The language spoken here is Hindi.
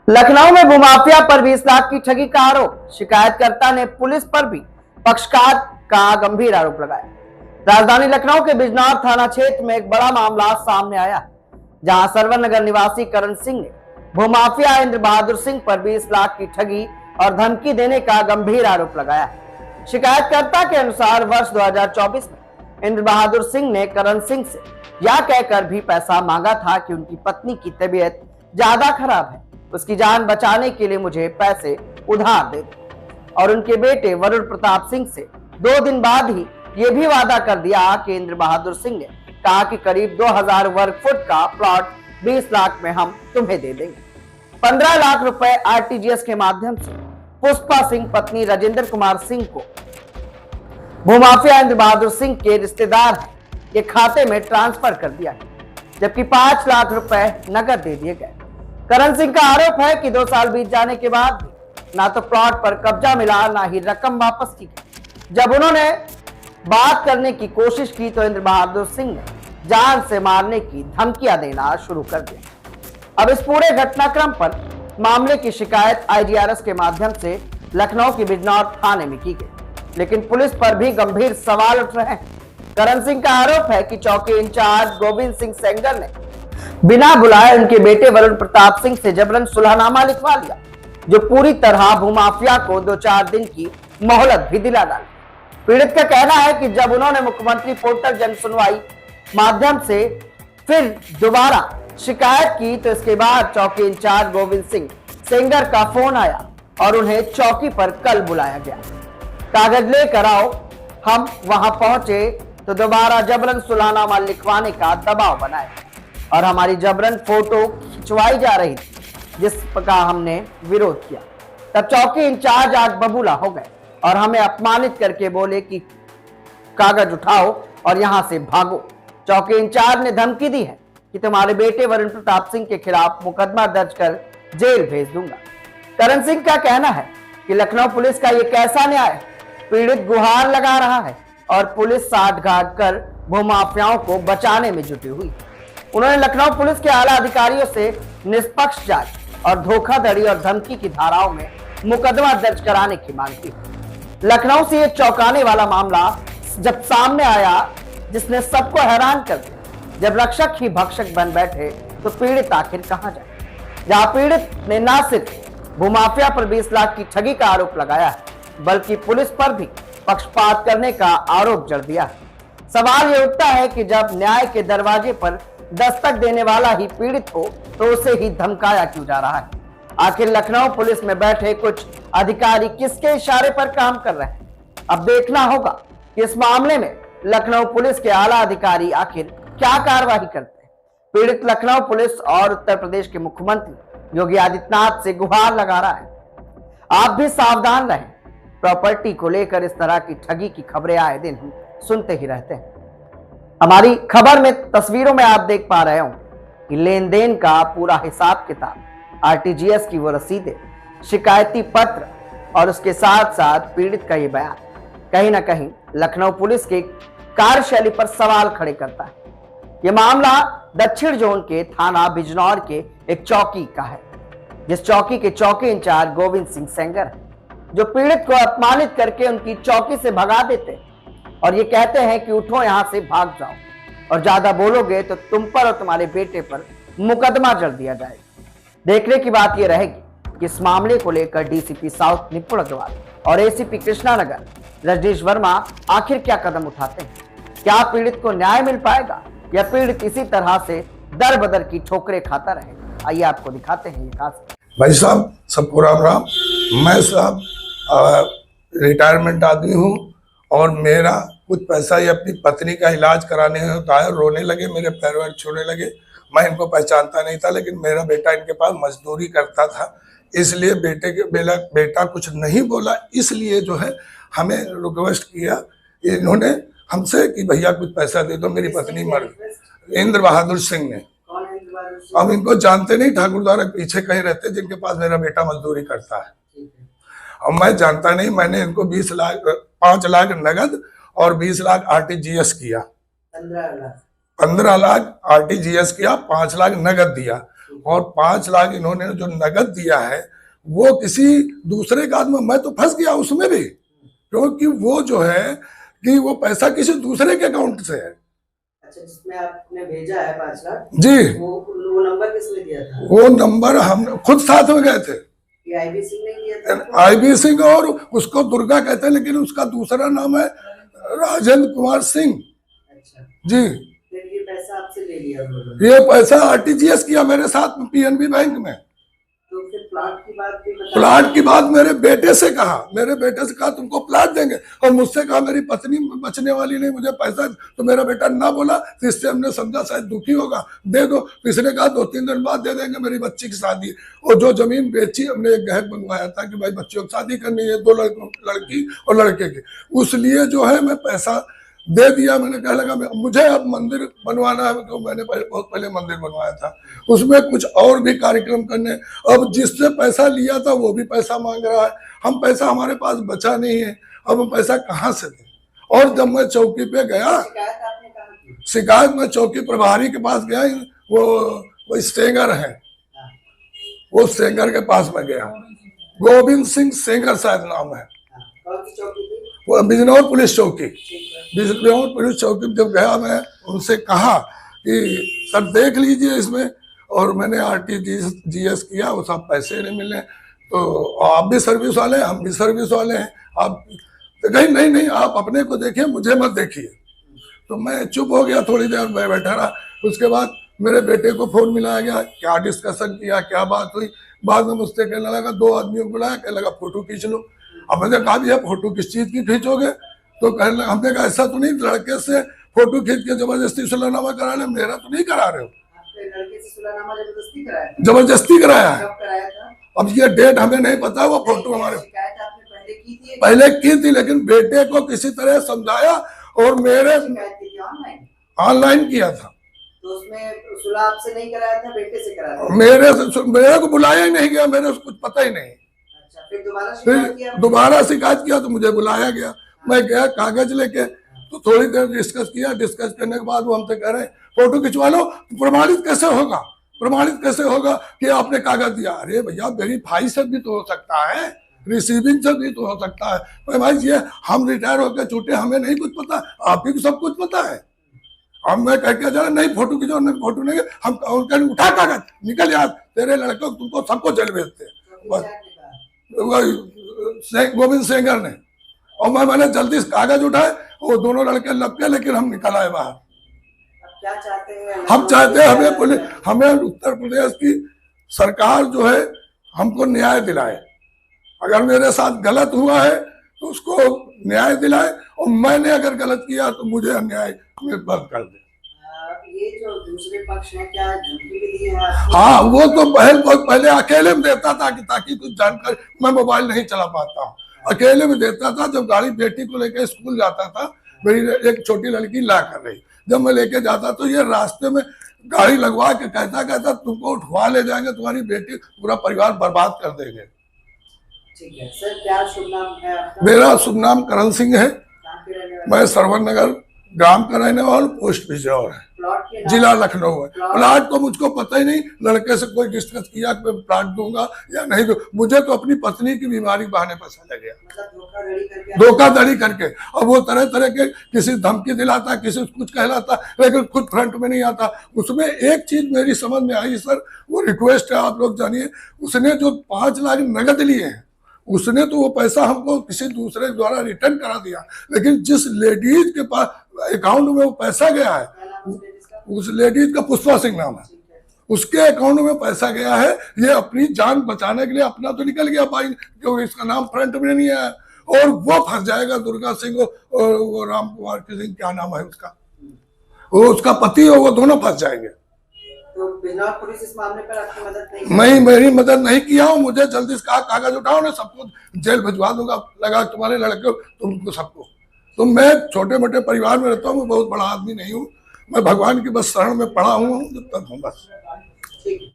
लखनऊ में भूमाफिया पर 20 लाख की ठगी का आरोप। शिकायतकर्ता ने पुलिस पर भी पक्षपात का गंभीर आरोप लगाया। राजधानी लखनऊ के बिजनौर थाना क्षेत्र में एक बड़ा मामला सामने आया, जहां सरवर नगर निवासी करण सिंह ने भूमाफिया इंद्र बहादुर सिंह पर 20 लाख की ठगी और धमकी देने का गंभीर आरोप लगाया। शिकायतकर्ता के अनुसार वर्ष 2024 में इंद्र बहादुर सिंह ने करण सिंह से यह कहकर भी पैसा मांगा था कि उनकी पत्नी की तबीयत ज्यादा खराब है, उसकी जान बचाने के लिए मुझे पैसे उधार दे दो। और उनके बेटे वरुण प्रताप सिंह से 2 दिन बाद ही ये भी वादा कर दिया कि इंद्र बहादुर सिंह ने कहा कि करीब 2000 वर्ग फुट का प्लॉट 20 लाख में हम तुम्हें दे देंगे। 15 लाख रुपए आरटीजीएस के माध्यम से पुष्पा सिंह पत्नी राजेंद्र कुमार सिंह को भूमाफिया इंद्र बहादुर सिंह के रिश्तेदार हैं के खाते में ट्रांसफर कर दिया, जबकि 5 लाख रुपए नकद दे दिए गए। करण सिंह का आरोप है कि 2 साल बीत जाने के बाद भी ना तो प्लॉट पर कब्जा मिला, ना ही रकम वापस की गई। जब उन्होंने बात करने की कोशिश की तो इंद्र बहादुर सिंह ने जान से मारने की धमकियां देना शुरू कर दिया। अब इस पूरे घटनाक्रम पर मामले की शिकायत आईजीआरएस के माध्यम से लखनऊ की बिजनौर थाने में की गई, लेकिन पुलिस पर भी गंभीर सवाल उठ रहे हैं। करण सिंह का आरोप है कि चौकी इंचार्ज गोविंद सिंह सेंगर ने बिना बुलाए उनके बेटे वरुण प्रताप सिंह से जबरन सुलहनामा लिखवा लिया, जो पूरी तरह भूमाफिया को 2-4 दिन की मोहलत भी दिला डाली। पीड़ित का कहना है कि जब उन्होंने मुख्यमंत्री पोर्टल जन सुनवाई माध्यम से फिर दोबारा शिकायत की तो इसके बाद चौकी इंचार्ज गोविंद सिंह सेंगर का फोन आया और उन्हें चौकी पर कल बुलाया गया। कागज लेकर आओ। हम वहां पहुंचे तो दोबारा जबरन सुलहनामा लिखवाने का दबाव बनाया और हमारी जबरन फोटो खिंचवाई जा रही थी, जिसका हमने विरोध किया। तब चौकी इंचार्ज आग बबूला हो गए और हमें अपमानित करके बोले कि कागज उठाओ और यहां से भागो। चौकी इंचार्ज ने धमकी दी है कि तुम्हारे बेटे वरुण प्रताप सिंह के खिलाफ मुकदमा दर्ज कर जेल भेज दूंगा। करण सिंह का कहना है कि लखनऊ पुलिस का यह कैसा न्याय है। पीड़ित गुहार लगा रहा है और पुलिस साठ घाट कर भूमाफियाओं को बचाने में जुटी हुई। उन्होंने लखनऊ पुलिस के आला अधिकारियों से निष्पक्ष जांच और धोखाधड़ी और धमकी की धाराओं में मुकदमा दर्ज कराने की मांग की। लखनऊ से यह चौंकाने वाला मामला जब सामने आया, जिसने सबको हैरान कर दिया। जब रक्षक ही भक्षक बन बैठे तो पीड़ित आखिर कहां जाए। जहां पीड़ित ने न सिर्फ भूमाफिया पर 20 लाख की ठगी का आरोप लगाया है, बल्कि पुलिस पर भी पक्षपात करने का आरोप जड़ दिया है। सवाल यह उठता है कि जब न्याय के दरवाजे पर दस्तक देने वाला ही पीड़ित हो तो उसे ही धमकाया क्यों जा रहा है। आखिर लखनऊ पुलिस में बैठे कुछ अधिकारी किसके इशारे पर काम कर रहे हैं। अब देखना होगा कि इस मामले में लखनऊ पुलिस के आला अधिकारी आखिर क्या कार्रवाई करते हैं। पीड़ित लखनऊ पुलिस और उत्तर प्रदेश के मुख्यमंत्री योगी आदित्यनाथ से गुहार लगा रहा है, आप भी सावधान रहें। प्रॉपर्टी को लेकर इस तरह की ठगी की खबरें आए दिन हम सुनते ही रहते हैं। हमारी खबर में तस्वीरों में आप देख पा रहे हो कि लेन देन का पूरा हिसाब किताब, आरटीजीएस की वो रसीदें, शिकायती पत्र और उसके साथ साथ पीड़ित का ये बयान कहीं ना कहीं लखनऊ पुलिस के कार्यशैली पर सवाल खड़े करता है। ये मामला दक्षिण जोन के थाना बिजनौर के एक चौकी का है, जिस चौकी के चौकी इंचार्ज गोविंद सिंह सेंगर है, जो पीड़ित को अपमानित करके उनकी चौकी से भगा देते हैं और ये कहते हैं कि उठो यहां से भाग जाओ और ज्यादा बोलोगे तो तुम पर और तुम्हारे बेटे पर मुकदमा जड़ दिया जाएगा। देखने की बात यह रहेगी कि इस मामले को लेकर डीसीपी साउथ निपुण अग्रवाल और एसीपी कृष्णानगर रजनीश वर्मा आखिर क्या कदम उठाते हैं। क्या पीड़ित को न्याय मिल पाएगा या पीड़ित इसी तरह से दर बदर की ठोकरें खाता रहेगा। आइए आपको दिखाते हैं ये खास। भाई साहब सबको राम राम। मैं साहब रिटायरमेंट आदमी हूँ और मेरा कुछ पैसा ये अपनी पत्नी का इलाज कराने होता है। रोने लगे, मेरे पैर वैर छूने लगे। मैं इनको पहचानता नहीं था, लेकिन मेरा बेटा इनके पास मजदूरी करता था, इसलिए बेटा कुछ नहीं बोला, इसलिए जो है हमें रिक्वेस्ट किया इन्होंने हमसे कि भैया कुछ पैसा दे दो, मेरी पत्नी मर गई। इंद्र बहादुर सिंह ने, हम इनको जानते नहीं, ठाकुर द्वारा पीछे कहीं रहते जिनके पास मेरा बेटा मजदूरी करता है। और मैं जानता नहीं, मैंने इनको 5 लाख नगद और 20 लाख आरटीजीएस किया। 15 लाख आरटीजीएस किया, 5 लाख नगद दिया। और 5 लाख इन्होंने जो नगद दिया है वो किसी दूसरे का आदमी, मैं तो फंस गया उसमें भी, क्योंकि वो जो है कि वो पैसा किसी दूसरे के अकाउंट से है। अच्छा, जिसमें आपने भेजा है 5 लाख, जी, वो नंबर किसने दिया था? वो नंबर हम खुद साथ में गए थे। ये आईबी सिंह ने दिया था? आईबी सिंह, और उसको दुर्गा कहते हैं लेकिन उसका दूसरा नाम है राजेंद्र कुमार सिंह। अच्छा जी, फिर ये पैसा आपसे ले लिया उन्होंने? ये पैसा आरटीजीएस किया मेरे साथ में पीएनबी बैंक में। तो फिर प्लाट की बात भी बता। प्लाट की बात मेरे बेटे से कहा, तुमको प्लाट देंगे, और मुझसे कहा मेरी पत्नी बचने वाली नहीं, मुझे पैसा, तो मेरा बेटा ना बोला, तो इससे हमने समझा शायद दुखी होगा, दे दो। इसने कहा 2-3 दिन बाद दे देंगे, मेरी बच्ची की शादी। और जो जमीन बेची हमने एक गहक बनवाया था कि भाई बच्चियों की शादी करनी है, 2 लड़की और लड़के की, उसलिए जो है मैं पैसा दे दिया। मैंने कहा लगा मुझे अब मंदिर बनवाना है, तो मैंने बहुत पहले मंदिर बनवाया था, उसमें कुछ और भी कार्यक्रम करने। अब जिससे पैसा लिया था वो भी पैसा मांग रहा है, हम पैसा हमारे पास बचा नहीं है, अब हम पैसा कहाँ से दें। और जब मैं चौकी पे गया, शिकायत आपने कहाँ की? शिकायत में चौकी प्रभारी के पास गया, वो सेंगर है, वो सेंगर के पास में गया, गोविंद सिंह सेंगर शायद नाम है। कौन सी चौकी थी? वो बिजनौर पुलिस चौकी, बिजनौर पुलिस चौकी जब गया, मैं उनसे कहा कि सर देख लीजिए इसमें, और मैंने आरटीजीएस किया, वो सब पैसे नहीं मिले, तो आप भी सर्विस वाले हैं, हम भी सर्विस वाले हैं, आप तो कहीं नहीं आप अपने को देखिए, मुझे मत देखिए। तो मैं चुप हो गया, थोड़ी देर मैं बैठा रहा। उसके बाद मेरे बेटे को फोन मिलाया गया, क्या डिस्कशन किया, क्या बात हुई। बाद में मुझसे कहने लगा, 2 आदमियों को बुलाया, कहने लगा फोटो खींच लो। अब मैंने कहा भैया फोटो किस चीज की खींचोगे? तो कहने लगा, हमने कहा ऐसा तो नहीं लड़के से फोटो खींच के जबरदस्ती सुलहनामा करा ले, मेरा तो नहीं करा रहे हो। लड़के से सुलहनामा जबरदस्ती कराया? जबरदस्ती कराया है। कब कराया था? अब ये डेट हमें नहीं पता, वो फोटो हमारे शिकायत आपने पहले की थी? पहले की थी, लेकिन बेटे को किसी तरह समझाया और मेरे शिकायत की थी ऑनलाइन? ऑनलाइन किया था। तो उसमें सुलह आपसे नहीं कराया था, बेटे से कराया था? मेरे को बुलाया ही नहीं गया, मेरे को कुछ पता ही नहीं। अच्छा, फिर दोबारा शिकायत किया? दोबारा शिकायत किया तो मुझे बुलाया गया, मैं गया कागज लेके, तो थोड़ी देर डिस्कस किया। डिस्कस करने के बाद वो हमसे कह रहे हैं फोटो खिंचवा लो। प्रमाणित कैसे होगा, प्रमाणित कैसे होगा कि आपने कागज दिया? अरे भैया वेरीफाई से भी तो हो सकता है, रिसीविंग से भी तो हो सकता है। भाई ये हम रिटायर होकर छूटे, हमें नहीं कुछ पता, आप ही को सब कुछ पता है। अब मैं कह के जा रहा नहीं फोटो खींचो, नहीं फोटो नहीं, हम उठा कागज, निकल यार, तेरे लड़के को तुमको सबको जेल भेजते हैं। गोविंद सेंगर ने, और मैंने जल्दी कागज उठाए, वो दोनों लड़के लपके, लेकिन हम निकल आए बाहर। क्या चाहते हैं? हम चाहते हैं हमें उत्तर प्रदेश की सरकार जो है हमको न्याय दिलाए। अगर मेरे साथ गलत हुआ है तो उसको न्याय दिलाए, और मैंने अगर गलत किया तो मुझे अन्याय में बंद कर दे। ये जो दूसरे पक्ष है, क्या धमकी भी दी है आपको? हाँ, वो तो बहुत पहले अकेले में देता था कि ताकि कुछ जानकारी, मैं मोबाइल नहीं चला पाता हूँ, अकेले में देता था। जब गाड़ी बेटी को लेकर स्कूल जाता था, मेरी एक छोटी लड़की ला कर रही, जब मैं लेके जाता तो ये रास्ते में गाड़ी लगवा के कहता तुमको उठवा ले जाएंगे, तुम्हारी बेटी पूरा परिवार बर्बाद कर देंगे। ठीक है सर, क्या शुभ नाम है आपका? मेरा शुभ नाम करण सिंह है, कहाँ के रहने वाले? मैं सरवन नगर ग्राम का रहने वाला, पोस्ट बिजनौर है, प्लॉट के नाम? जिला लखनऊ है। प्लाट तो मुझको पता ही नहीं, लड़के से कोई डिस्कस किया कि मैं प्लाट दूंगा या नहीं दूं। मुझे तो अपनी पत्नी की बीमारी बहाने पर चला गया, मतलब धोखाधड़ी करके। अब वो तरह तरह के किसी धमकी दिलाता, किसी कुछ कहलाता, लेकिन खुद फ्रंट में नहीं आता। उसमें एक चीज मेरी समझ में आई सर, वो रिक्वेस्ट है आप लोग जानिए, उसने जो 5 लाख नगद लिए हैं, उसने तो वो पैसा हमको किसी दूसरे द्वारा रिटर्न करा दिया, लेकिन जिस लेडीज के पास अकाउंट में वो पैसा गया है, उस लेडीज का पुष्पा सिंह नाम है, उसके अकाउंट में पैसा गया है। ये अपनी जान बचाने के लिए, अपना तो निकल गया भाई, क्योंकि इसका नाम फ्रंट में नहीं आया, और वो फंस जाएगा दुर्गा सिंह और वो राम कुमार सिंह, क्या नाम है उसका, वो उसका पति हो, वो दोनों फंस जाएंगे। तो बिजनौर पुलिस इस मामले पर आपकी मदद नहीं? मैं मेरी मदद नहीं किया हूँ, मुझे जल्दी से कहा कागज उठाओ, ना सबको जेल भिजवा दूंगा, लगा तुम्हारे लड़के तुमको सबको। तो मैं छोटे मोटे परिवार में रहता हूँ, बहुत बड़ा आदमी नहीं हूँ, मैं भगवान की बस शरण में पड़ा हूँ जब तक हूँ बस। ठीक।